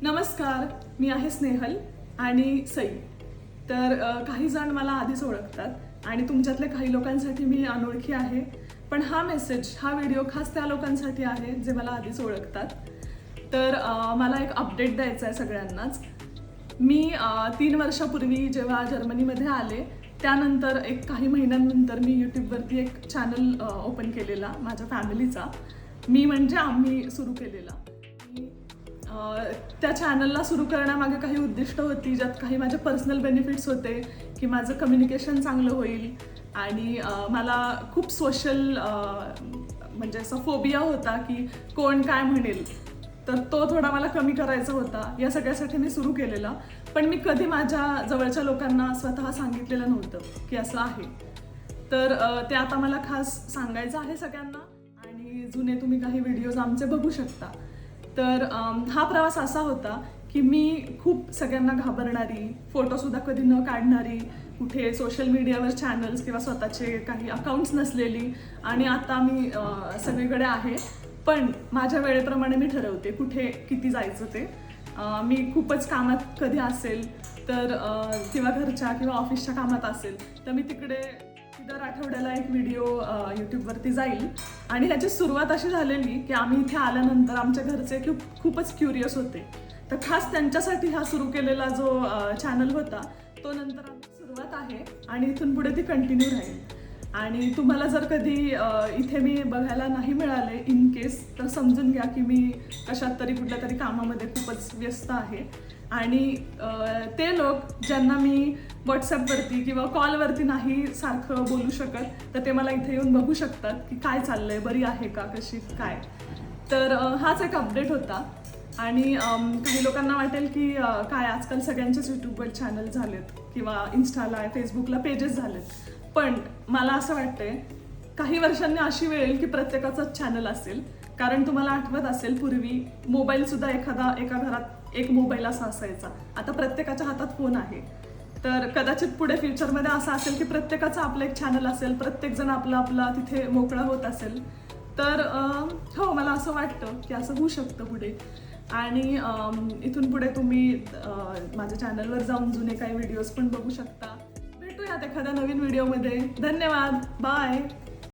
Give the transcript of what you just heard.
नमस्कार, मी आहे स्नेहल आणि सई. तर काही जण मला आधीच ओळखतात आणि तुमच्यातल्या काही लोकांसाठी मी अनोळखी आहे. पण हा व्हिडिओ खास त्या लोकांसाठी आहे जे मला आधीच ओळखतात. तर मला एक अपडेट द्यायचा आहे सगळ्यांनाच. मी 3 वर्षापूर्वी जेव्हा जर्मनीमध्ये आले त्यानंतर काही महिन्यांनंतर मी यूट्यूबवरती एक चॅनल ओपन केलेला माझ्या फॅमिलीचा. मी म्हणजे आम्ही सुरू केलेला. त्या चॅनलला सुरू करण्यामागे काही उद्दिष्ट होती, ज्यात काही माझे पर्सनल बेनिफिट्स होते की माझं कम्युनिकेशन चांगलं होईल आणि मला खूप सोशल म्हणजे असा फोबिया होता की कोण काय म्हणेल, तर तो थोडा मला कमी करायचा होता. या सगळ्यासाठी मी सुरू केलेला. पण मी कधी माझ्या जवळच्या लोकांना स्वतः सांगितलेलं नव्हतं की असं आहे. तर ते आता मला खास सांगायचं आहे सगळ्यांना. आणि जुने तुम्ही काही व्हिडिओज आमचे बघू शकता. तर हा प्रवास असा होता की मी खूप सगळ्यांना घाबरणारी, फोटोसुद्धा कधी न काढणारी, कुठे सोशल मीडियावर चॅनल्स किंवा स्वतःचे काही अकाउंट्स नसलेली, आणि आता मी सगळीकडे आहे. पण माझ्या वेळेप्रमाणे मी ठरवते कुठे किती जायचं ते. मी खूपच कामात कधी असेल तर किंवा घरच्या किंवा ऑफिसच्या कामात असेल तर मी तिकडे दर आठवड्याला एक व्हिडिओ यूट्यूबवरती जाईल. आणि ह्याची सुरुवात अशी झालेली की आम्ही इथे आल्यानंतर आमच्या घरचे खूपच क्युरियस होते. तर खास त्यांच्यासाठी हा सुरू केलेला जो चॅनल होता तो नंतर सुरुवात आहे आणि इथून पुढे ती कंटिन्यू राहील. आणि तुम्हाला जर कधी इथे मी बघायला नाही मिळाले इन केस, तर समजून घ्या की मी कशात तरी कुठल्या तरी कामामध्ये खूपच व्यस्त आहे. आणि ते लोक ज्यांना मी व्हॉट्सॲपवरती किंवा कॉलवरती नाही सारखं बोलू शकत, तर ते मला इथे येऊन बघू शकतात की काय चाललंय, बरी आहे का, कशी काय. तर हाच एक अपडेट होता. आणि काही लोकांना वाटेल की काय आजकाल सगळ्यांचेच यूट्यूबवर चॅनल झालेत किंवा इन्स्टाला फेसबुकला पेजेस झालेत. पण मला असं वाटतंय काही वर्षांनी अशी वेळ येईल की प्रत्येकाचंच चॅनल असेल. कारण तुम्हाला आठवत असेल पूर्वी मोबाईलसुद्धा एका घरात एक मोबाईल असा असायचा. आता प्रत्येकाच्या हातात फोन आहे. तर कदाचित पुढे फ्युचरमध्ये असं असेल की प्रत्येकाचं आपलं एक चॅनल असेल, प्रत्येकजण आपला तिथे मोकळा होत असेल. तर हो, मला असं वाटतं की असं होऊ शकतं पुढे. आणि इथून पुढे तुम्ही माझ्या चॅनलवर जाऊन जुने काही व्हिडिओज पण बघू शकता. भेटूयात एखाद्या नवीन व्हिडिओमध्ये. धन्यवाद. बाय.